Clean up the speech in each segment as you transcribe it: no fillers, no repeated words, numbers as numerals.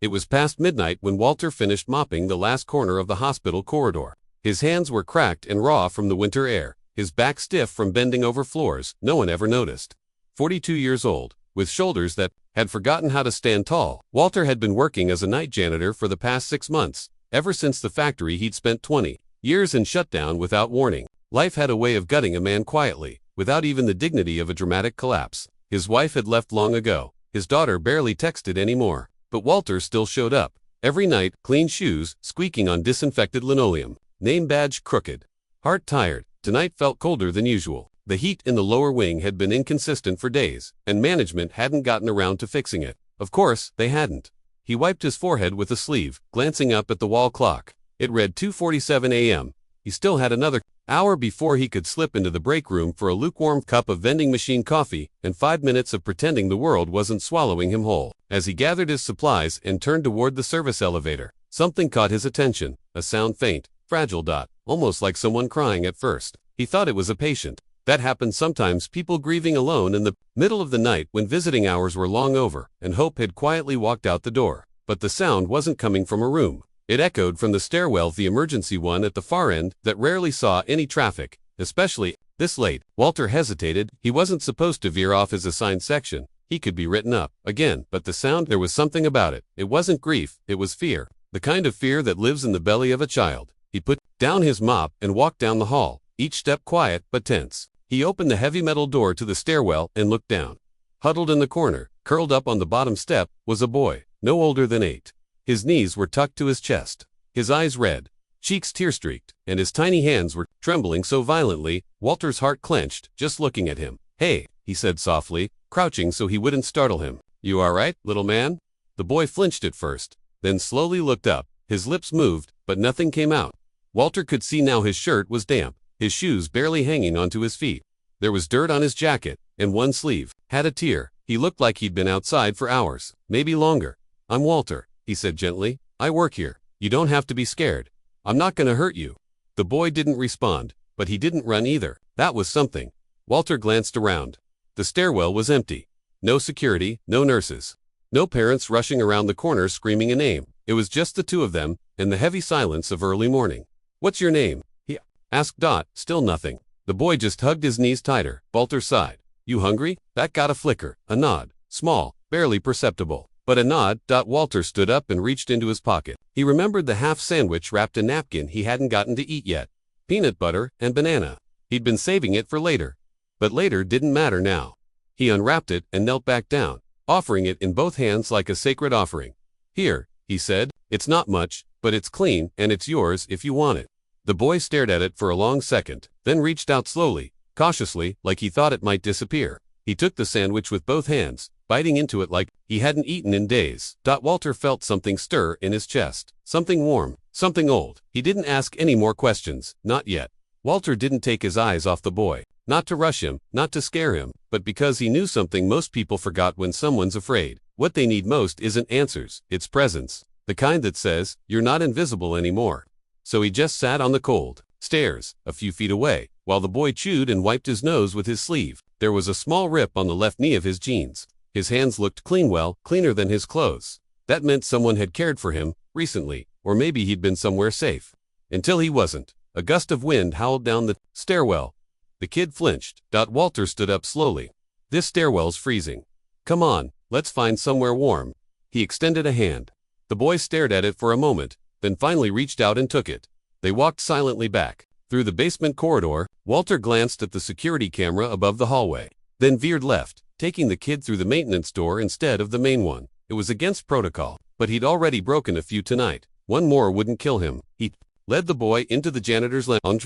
It was past midnight when Walter finished mopping the last corner of the hospital corridor. His hands were cracked and raw from the winter air, his back stiff from bending over floors no one ever noticed. 42 years old, with shoulders that had forgotten how to stand tall, Walter had been working as a night janitor for the past 6 months, ever since the factory he'd spent 20 years in shutdown without warning. Life had a way of gutting a man quietly, without even the dignity of a dramatic collapse. His wife had left long ago, his daughter barely texted anymore, but Walter still showed up. Every night, clean shoes, squeaking on disinfected linoleum, name badge crooked. Heart tired, tonight felt colder than usual. The heat in the lower wing had been inconsistent for days, and management hadn't gotten around to fixing it. Of course, they hadn't. He wiped his forehead with a sleeve, glancing up at the wall clock. It read 2:47 a.m. He still had another hour before he could slip into the break room for a lukewarm cup of vending machine coffee and 5 minutes of pretending the world wasn't swallowing him whole. As he gathered his supplies and turned toward the service elevator, something caught his attention, a sound faint, fragile dot, almost like someone crying at first. He thought it was a patient. That happened sometimes, people grieving alone in the middle of the night when visiting hours were long over, and hope had quietly walked out the door. But the sound wasn't coming from a room. It echoed from the stairwell, the emergency one at the far end that rarely saw any traffic, especially this late. Walter hesitated. He wasn't supposed to veer off his assigned section. He could be written up again, but the sound, there was something about it. It wasn't grief, it was fear. The kind of fear that lives in the belly of a child. He put down his mop and walked down the hall, each step quiet but tense. He opened the heavy metal door to the stairwell and looked down. Huddled in the corner, curled up on the bottom step, was a boy, no older than 8. His knees were tucked to his chest, his eyes red, cheeks tear-streaked, and his tiny hands were trembling so violently, Walter's heart clenched just looking at him. "Hey," he said softly, crouching so he wouldn't startle him. "You all right, little man?" The boy flinched at first, then slowly looked up. His lips moved, but nothing came out. Walter could see now his shirt was damp, his shoes barely hanging onto his feet. There was dirt on his jacket, and one sleeve had a tear. He looked like he'd been outside for hours, maybe longer. "I'm Walter," he said gently. "I work here. You don't have to be scared. I'm not gonna hurt you." The boy didn't respond, but he didn't run either. That was something. Walter glanced around. The stairwell was empty. No security, no nurses. No parents rushing around the corner screaming a name. It was just the two of them, and the heavy silence of early morning. "What's your name?" he asked Dot. Still nothing. The boy just hugged his knees tighter. Walter sighed. "You hungry?" That got a flicker, a nod. Small, barely perceptible, but a nod. Walter stood up and reached into his pocket. He remembered the half sandwich wrapped in napkin he hadn't gotten to eat yet. Peanut butter and banana. He'd been saving it for later. But later didn't matter now. He unwrapped it and knelt back down, offering it in both hands like a sacred offering. "Here," he said. "It's not much, but it's clean, and it's yours if you want it." The boy stared at it for a long second, then reached out slowly, cautiously, like he thought it might disappear. He took the sandwich with both hands, biting into it like he hadn't eaten in days. Walter felt something stir in his chest. Something warm, something old. He didn't ask any more questions, not yet. Walter didn't take his eyes off the boy. Not to rush him, not to scare him, but because he knew something most people forgot when someone's afraid. What they need most isn't answers, it's presence. The kind that says, "You're not invisible anymore." So he just sat on the cold stairs, a few feet away, while the boy chewed and wiped his nose with his sleeve. There was a small rip on the left knee of his jeans. His hands looked clean, well, cleaner than his clothes. That meant someone had cared for him, recently, or maybe he'd been somewhere safe. Until he wasn't. A gust of wind howled down the stairwell. The kid flinched. Walter stood up slowly. "This stairwell's freezing. Come on, let's find somewhere warm." He extended a hand. The boy stared at it for a moment, then finally reached out and took it. They walked silently back. Through the basement corridor, Walter glanced at the security camera above the hallway, then veered left, taking the kid through the maintenance door instead of the main one. It was against protocol, but he'd already broken a few tonight. One more wouldn't kill him. He led the boy into the janitor's lounge,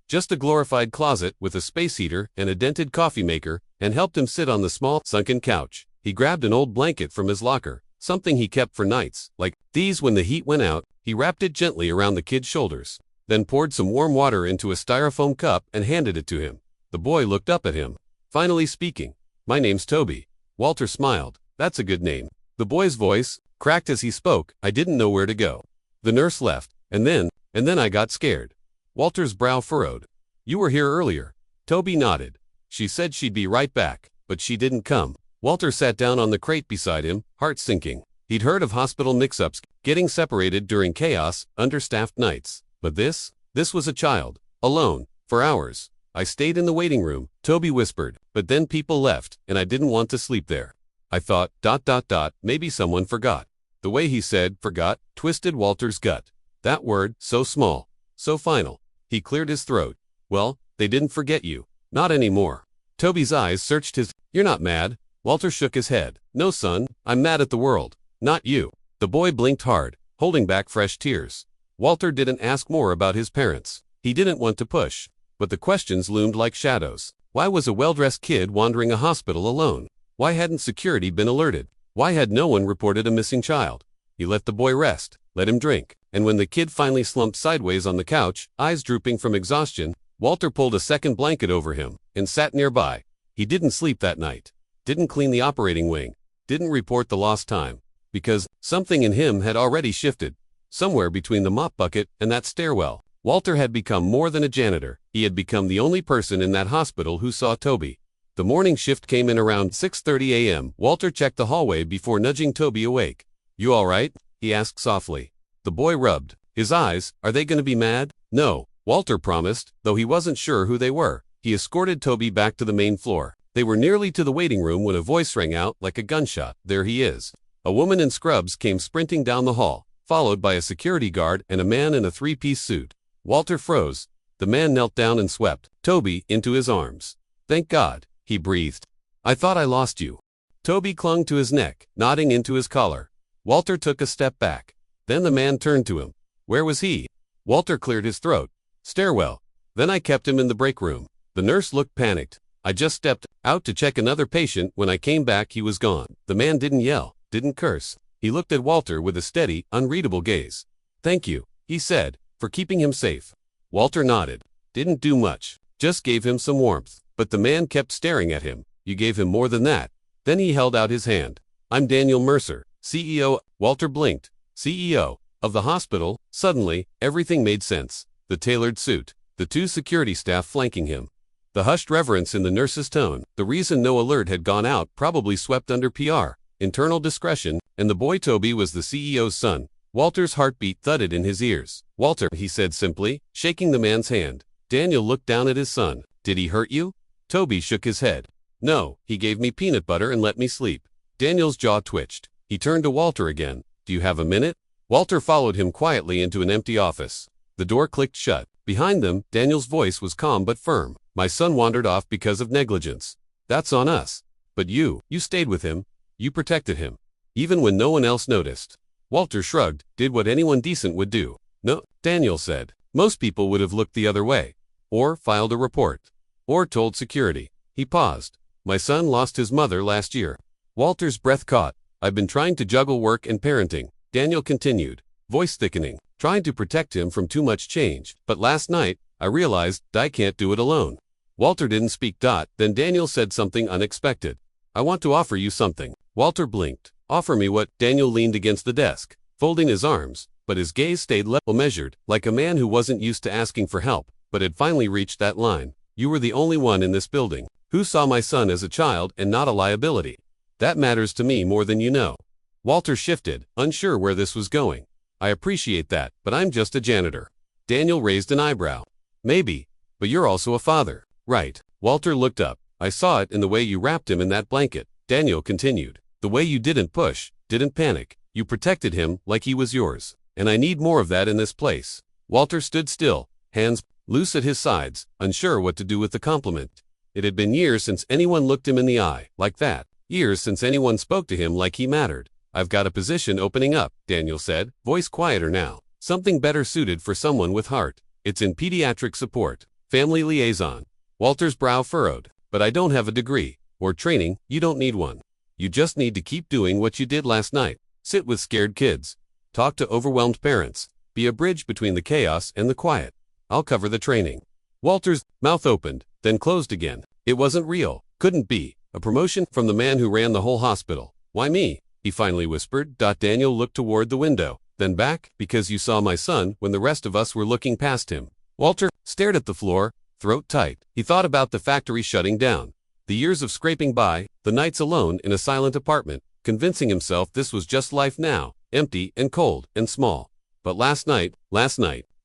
just a glorified closet with a space heater and a dented coffee maker, and helped him sit on the small, sunken couch. He grabbed an old blanket from his locker, something he kept for nights like these when the heat went out. He wrapped it gently around the kid's shoulders, then poured some warm water into a styrofoam cup and handed it to him. The boy looked up at him, finally speaking. "My name's Toby." Walter smiled. "That's a good name." The boy's voice cracked as he spoke. "I didn't know where to go. The nurse left, and then I got scared." Walter's brow furrowed. "You were here earlier." Toby nodded. "She said she'd be right back, but she didn't come." Walter sat down on the crate beside him, heart sinking. He'd heard of hospital mix-ups, getting separated during chaos, understaffed nights. But this was a child. Alone. For hours. I stayed in the waiting room, Toby whispered, but then people left, and I didn't want to sleep there. I thought, maybe someone forgot. The way he said, forgot, twisted Walter's gut. That word, so small, so final. He cleared his throat. Well, they didn't forget you. Not anymore. Toby's eyes searched his. You're not mad. Walter shook his head. No, son, I'm mad at the world. Not you. The boy blinked hard, holding back fresh tears. Walter didn't ask more about his parents. He didn't want to push. But the questions loomed like shadows. Why was a well-dressed kid wandering a hospital alone? Why hadn't security been alerted? Why had no one reported a missing child? He let the boy rest, let him drink, and when the kid finally slumped sideways on the couch, eyes drooping from exhaustion, Walter pulled a second blanket over him and sat nearby. He didn't sleep that night, didn't clean the operating wing, didn't report the lost time, because something in him had already shifted, somewhere between the mop bucket and that stairwell. Walter had become more than a janitor. He had become the only person in that hospital who saw Toby. The morning shift came in around 6:30 a.m. Walter checked the hallway before nudging Toby awake. You all right? He asked softly. The boy rubbed his eyes. Are they going to be mad? No, Walter promised, though he wasn't sure who they were. He escorted Toby back to the main floor. They were nearly to the waiting room when a voice rang out like a gunshot. There he is. A woman in scrubs came sprinting down the hall, followed by a security guard and a man in a three-piece suit. Walter froze. The man knelt down and swept Toby into his arms. Thank God, he breathed. I thought I lost you. Toby clung to his neck, nodding into his collar. Walter took a step back. Then the man turned to him. Where was he? Walter cleared his throat. Stairwell. Then I kept him in the break room. The nurse looked panicked. I just stepped out to check another patient. When I came back, he was gone. The man didn't yell, didn't curse. He looked at Walter with a steady, unreadable gaze. Thank you, he said, for keeping him safe. Walter nodded. Didn't do much. Just gave him some warmth. But the man kept staring at him. You gave him more than that. Then he held out his hand. I'm Daniel Mercer, CEO. Walter blinked. CEO of the hospital. Suddenly, everything made sense. The tailored suit. The two security staff flanking him. The hushed reverence in the nurse's tone. The reason no alert had gone out probably swept under PR. Internal discretion. And the boy Toby was the CEO's son. Walter's heartbeat thudded in his ears. Walter, he said simply, shaking the man's hand. Daniel looked down at his son. Did he hurt you? Toby shook his head. No, he gave me peanut butter and let me sleep. Daniel's jaw twitched. He turned to Walter again. Do you have a minute? Walter followed him quietly into an empty office. The door clicked shut. Behind them, Daniel's voice was calm but firm. My son wandered off because of negligence. That's on us. But you stayed with him. You protected him. Even when no one else noticed. Walter shrugged, did what anyone decent would do. No, Daniel said. Most people would have looked the other way. Or filed a report. Or told security. He paused. My son lost his mother last year. Walter's breath caught. I've been trying to juggle work and parenting. Daniel continued, voice thickening, trying to protect him from too much change. But last night, I realized I can't do it alone. Walter didn't speak. Then Daniel said something unexpected. I want to offer you something. Walter blinked. Offer me what? Daniel leaned against the desk, folding his arms, but his gaze stayed level measured, like a man who wasn't used to asking for help, but had finally reached that line. You were the only one in this building who saw my son as a child and not a liability. That matters to me more than you know. Walter shifted, unsure where this was going. I appreciate that, but I'm just a janitor. Daniel raised an eyebrow. Maybe, but you're also a father, right? Walter looked up. I saw it in the way you wrapped him in that blanket. Daniel continued. The way you didn't push, didn't panic. You protected him like he was yours. And I need more of that in this place. Walter stood still, hands loose at his sides, unsure what to do with the compliment. It had been years since anyone looked him in the eye like that. Years since anyone spoke to him like he mattered. I've got a position opening up, Daniel said, voice quieter now. Something better suited for someone with heart. It's in pediatric support, family liaison. Walter's brow furrowed. But I don't have a degree or training. You don't need one. You just need to keep doing what you did last night. Sit with scared kids. Talk to overwhelmed parents. Be a bridge between the chaos and the quiet. I'll cover the training. Walter's mouth opened, then closed again. It wasn't real. Couldn't be. A promotion from the man who ran the whole hospital. Why me? He finally whispered. Daniel looked toward the window, then back, because you saw my son when the rest of us were looking past him. Walter stared at the floor, throat tight. He thought about the factory shutting down. The years of scraping by, the nights alone in a silent apartment, convincing himself this was just life now, empty and cold and small. But last night,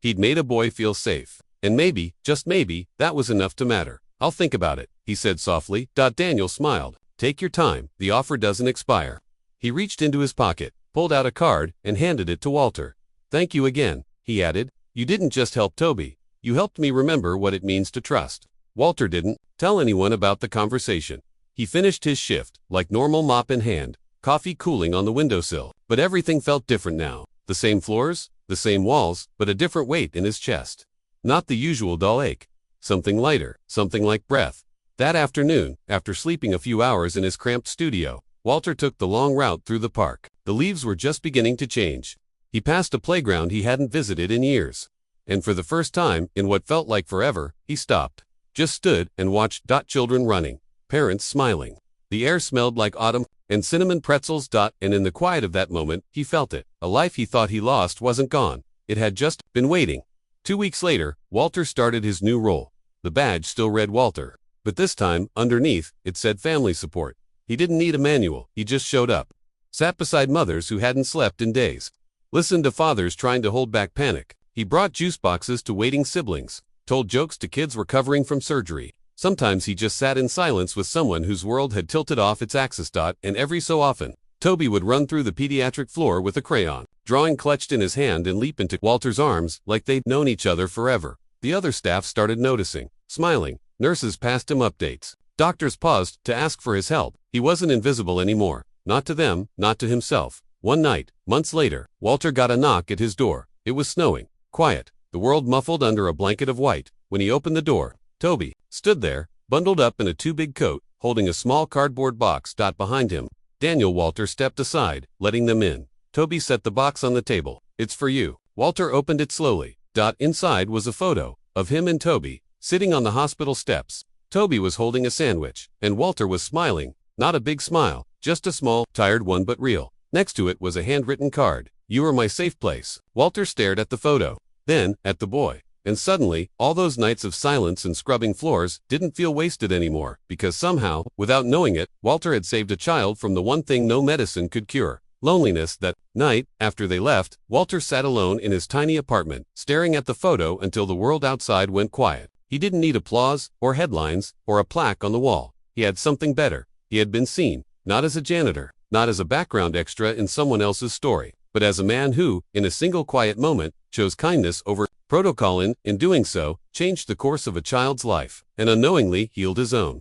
he'd made a boy feel safe. And maybe, just maybe, that was enough to matter. "I'll think about it," he said softly. Daniel smiled. "Take your time, the offer doesn't expire." He reached into his pocket, pulled out a card, and handed it to Walter. "Thank you again," he added. "You didn't just help Toby. You helped me remember what it means to trust." Walter didn't tell anyone about the conversation. He finished his shift, like normal, mop in hand, coffee cooling on the windowsill. But everything felt different now. The same floors, the same walls, but a different weight in his chest. Not the usual dull ache. Something lighter, something like breath. That afternoon, after sleeping a few hours in his cramped studio, Walter took the long route through the park. The leaves were just beginning to change. He passed a playground he hadn't visited in years. And for the first time, in what felt like forever, he stopped. Just stood and watched. Children running. Parents smiling. The air smelled like autumn and cinnamon pretzels. And in the quiet of that moment, he felt it. A life he thought he lost wasn't gone. It had just been waiting. 2 weeks later, Walter started his new role. The badge still read Walter. But this time, underneath, it said family support. He didn't need a manual, he just showed up. Sat beside mothers who hadn't slept in days. Listened to fathers trying to hold back panic. He brought juice boxes to waiting siblings. Told jokes to kids recovering from surgery. Sometimes he just sat in silence with someone whose world had tilted off its axis. And every so often, Toby would run through the pediatric floor with a crayon, drawing clutched in his hand, and leap into Walter's arms like they'd known each other forever. The other staff started noticing, smiling. Nurses passed him updates. Doctors paused to ask for his help. He wasn't invisible anymore. Not to them, not to himself. One night, months later, Walter got a knock at his door. It was snowing. Quiet. The world muffled under a blanket of white. When he opened the door, Toby stood there, bundled up in a too-big coat, holding a small cardboard box. Behind him, Daniel. Walter stepped aside, letting them in. Toby set the box on the table. "It's for you." Walter opened it slowly. Inside was a photo of him and Toby, sitting on the hospital steps. Toby was holding a sandwich, and Walter was smiling. Not a big smile, just a small, tired one, but real. Next to it was a handwritten card. "You are my safe place." Walter stared at the photo, then at the boy. And suddenly, all those nights of silence and scrubbing floors didn't feel wasted anymore, because somehow, without knowing it, Walter had saved a child from the one thing no medicine could cure: loneliness. That night, after they left, Walter sat alone in his tiny apartment, staring at the photo until the world outside went quiet. He didn't need applause, or headlines, or a plaque on the wall. He had something better. He had been seen, not as a janitor, not as a background extra in someone else's story, but as a man who, in a single quiet moment, chose kindness over protocol, and, in doing so, changed the course of a child's life, and unknowingly healed his own.